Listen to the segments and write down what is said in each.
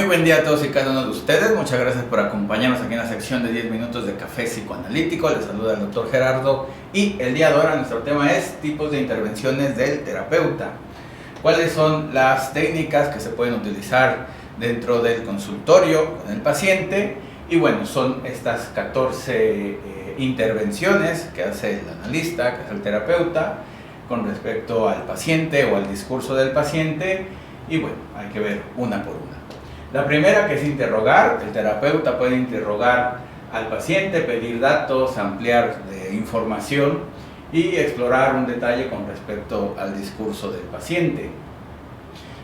buen día a todos y cada uno de ustedes. Muchas gracias por acompañarnos aquí en la sección de 10 minutos de café psicoanalítico. Les saluda el doctor Gerardo y el día de hoy nuestro tema es tipos de intervenciones del terapeuta. ¿Cuáles son las técnicas que se pueden utilizar dentro del consultorio con el paciente? Y bueno, son estas 14 intervenciones que hace el analista, que es el terapeuta, con respecto al paciente o al discurso del paciente. Y bueno, hay que ver una por una. La primera, que es interrogar. El terapeuta puede interrogar al paciente, pedir datos, ampliar información y explorar un detalle con respecto al discurso del paciente.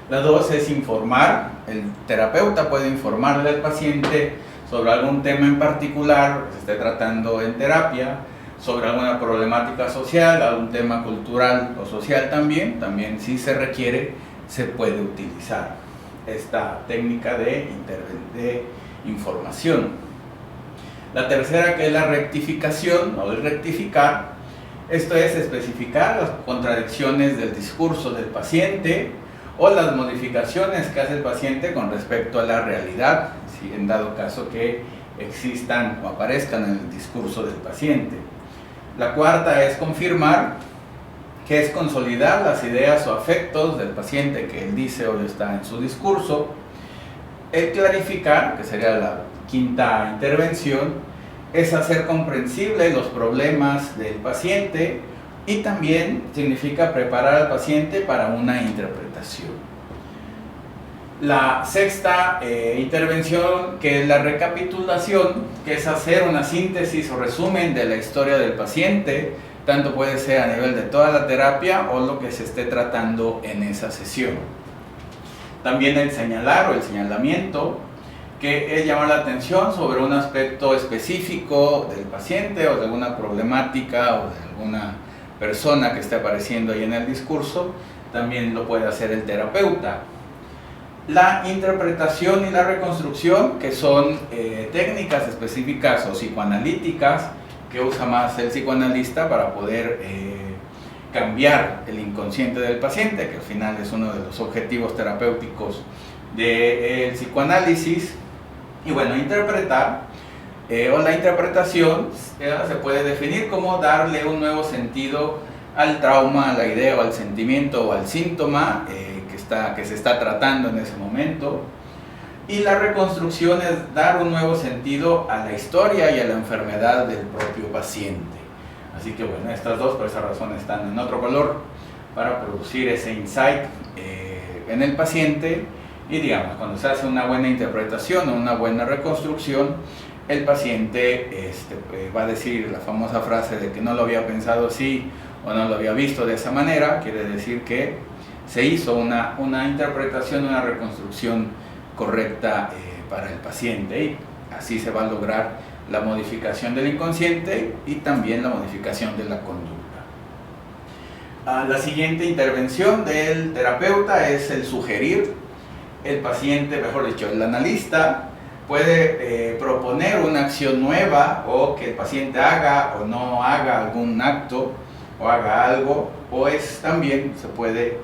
La dos es informar. El terapeuta puede informarle al paciente sobre algún tema en particular que se esté tratando en terapia, sobre alguna problemática social, algún tema cultural o social también si se requiere, se puede utilizar esta técnica de información. La tercera, que es la rectificación o el rectificar. Esto es especificar las contradicciones del discurso del paciente o las modificaciones que hace el paciente con respecto a la realidad, si en dado caso que existan o aparezcan en el discurso del paciente. La cuarta es confirmar, que es consolidar las ideas o afectos del paciente que él dice o está en su discurso. El clarificar, que sería la quinta intervención, es hacer comprensible los problemas del paciente y también significa preparar al paciente para una interpretación. La sexta intervención, que es la recapitulación, que es hacer una síntesis o resumen de la historia del paciente, tanto puede ser a nivel de toda la terapia o lo que se esté tratando en esa sesión. También el señalar o el señalamiento, que es llamar la atención sobre un aspecto específico del paciente o de alguna problemática o de alguna persona que esté apareciendo ahí en el discurso. También lo puede hacer el terapeuta. La interpretación y la reconstrucción, que son técnicas específicas o psicoanalíticas que usa más el psicoanalista para poder cambiar el inconsciente del paciente, que al final es uno de los objetivos terapéuticos del psicoanálisis. Y bueno, interpretar o la interpretación se puede definir como darle un nuevo sentido al trauma, a la idea o al sentimiento o al síntoma que se está tratando en ese momento. Y la reconstrucción es dar un nuevo sentido a la historia y a la enfermedad del propio paciente. Así que bueno, estas dos por esa razón están en otro color para producir ese insight en el paciente. Y digamos, cuando se hace una buena interpretación o una buena reconstrucción, el paciente va a decir la famosa frase de que no lo había pensado así o no lo había visto de esa manera. Quiere decir que se hizo una interpretación, una reconstrucción correcta para el paciente, y así se va a lograr la modificación del inconsciente y también la modificación de la conducta. La siguiente intervención del terapeuta es el sugerir. El paciente, mejor dicho, el analista puede proponer una acción nueva, o que el paciente haga o no haga algún acto o haga algo, o también se puede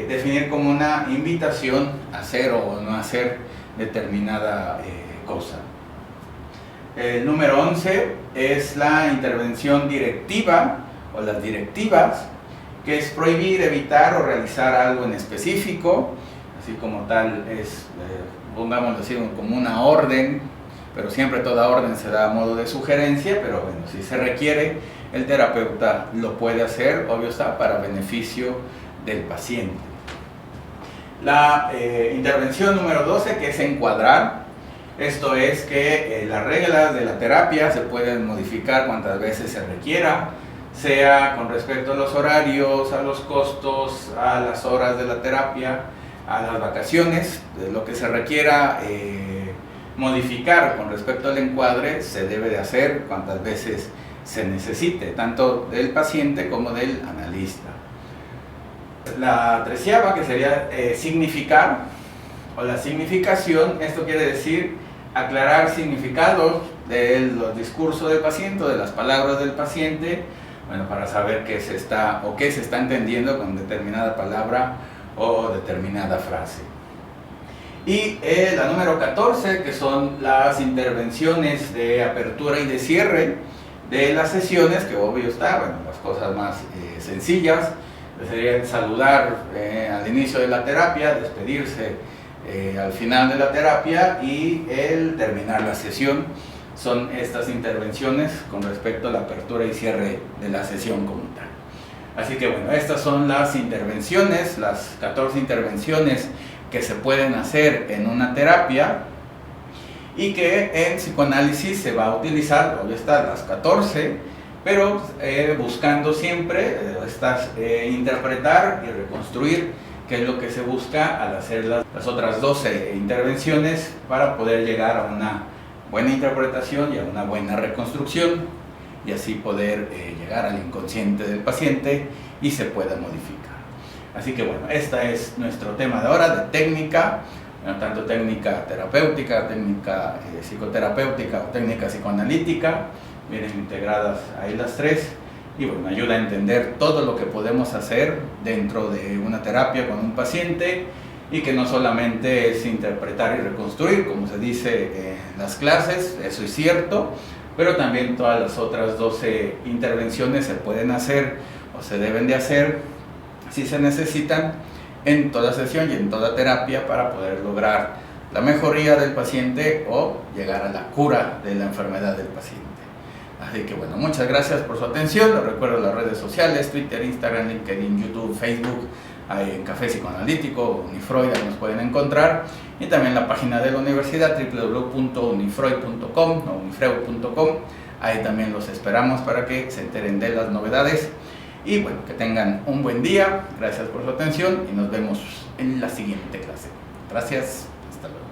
definir como una invitación a hacer o no hacer determinada cosa. El número 11 es la intervención directiva o las directivas, que es prohibir, evitar o realizar algo en específico. Así como tal es, pongámoslo así, como una orden, pero siempre toda orden se da a modo de sugerencia, pero bueno, si se requiere, el terapeuta lo puede hacer, obvio está, para beneficio del paciente. La intervención número 12, que es encuadrar. Esto es que las reglas de la terapia se pueden modificar cuantas veces se requiera, sea con respecto a los horarios, a los costos, a las horas de la terapia, a las vacaciones. De lo que se requiera modificar con respecto al encuadre se debe de hacer cuantas veces se necesite, tanto del paciente como del analista. La 13ª, que sería significar o la significación. Esto quiere decir aclarar significados del discurso del paciente, de las palabras del paciente, bueno, para saber qué se está entendiendo con determinada palabra o determinada frase. Y la número 14, que son las intervenciones de apertura y de cierre de las sesiones, que obvio está, bueno, las cosas más sencillas, sería saludar al inicio de la terapia, despedirse al final de la terapia y el terminar la sesión. Son estas intervenciones con respecto a la apertura y cierre de la sesión como tal. Así que bueno, estas son las intervenciones, las 14 intervenciones que se pueden hacer en una terapia y que en psicoanálisis se va a utilizar, obvio están las 14, pero buscando siempre interpretar y reconstruir qué es lo que se busca al hacer las otras 12 intervenciones para poder llegar a una buena interpretación y a una buena reconstrucción y así poder llegar al inconsciente del paciente y se pueda modificar. Así que bueno, este es nuestro tema de ahora de técnica, bueno, tanto técnica terapéutica, técnica psicoterapéutica o técnica psicoanalítica, vienen integradas ahí las tres y bueno, ayuda a entender todo lo que podemos hacer dentro de una terapia con un paciente y que no solamente es interpretar y reconstruir, como se dice en las clases, eso es cierto, pero también todas las otras 12 intervenciones se pueden hacer o se deben de hacer si se necesitan en toda sesión y en toda terapia para poder lograr la mejoría del paciente o llegar a la cura de la enfermedad del paciente. Así que bueno, muchas gracias por su atención. Les recuerdo las redes sociales, Twitter, Instagram, LinkedIn, YouTube, Facebook, ahí en Café Psicoanalítico, Unifreud, ahí nos pueden encontrar. Y también la página de la universidad, www.unifreud.com o unifreud.com. Ahí también los esperamos para que se enteren de las novedades. Y bueno, que tengan un buen día. Gracias por su atención y nos vemos en la siguiente clase. Gracias. Hasta luego.